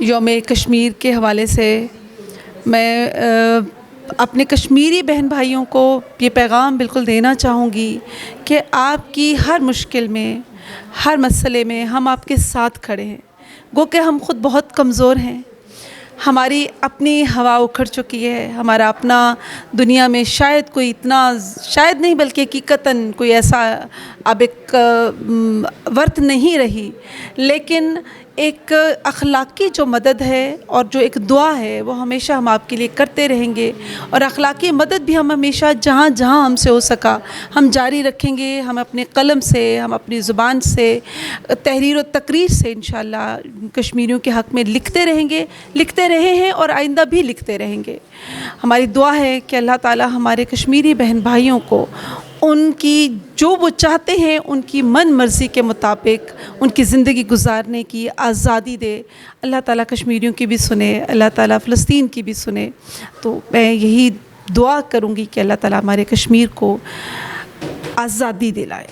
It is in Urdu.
یوم کشمیر کے حوالے سے میں اپنے کشمیری بہن بھائیوں کو یہ پیغام بالکل دینا چاہوں گی کہ آپ کی ہر مشکل میں، ہر مسئلے میں ہم آپ کے ساتھ کھڑے ہیں۔ گو کہ ہم خود بہت کمزور ہیں، ہماری اپنی ہوا اکھڑ چکی ہے، ہمارا اپنا دنیا میں شاید کوئی اتنا، شاید نہیں بلکہ حقیقتاً کوئی ایسا اب ایک ورت نہیں رہی، لیکن ایک اخلاقی جو مدد ہے اور جو ایک دعا ہے وہ ہمیشہ ہم آپ کے لیے کرتے رہیں گے، اور اخلاقی مدد بھی ہم ہمیشہ جہاں جہاں ہم سے ہو سکا ہم جاری رکھیں گے۔ ہم اپنے قلم سے، ہم اپنی زبان سے، تحریر و تقریر سے انشاءاللہ کشمیریوں کے حق میں لکھتے رہیں گے، لکھتے رہے ہیں اور آئندہ بھی لکھتے رہیں گے۔ ہماری دعا ہے کہ اللہ تعالی ہمارے کشمیری بہن بھائیوں کو ان کی جو وہ چاہتے ہیں ان کی من مرضی کے مطابق ان کی زندگی گزارنے کی آزادی دے۔ اللہ تعالیٰ کشمیریوں کی بھی سنے، اللہ تعالیٰ فلسطین کی بھی سنے۔ تو میں یہی دعا کروں گی کہ اللہ تعالیٰ ہمارے کشمیر کو آزادی دلائے۔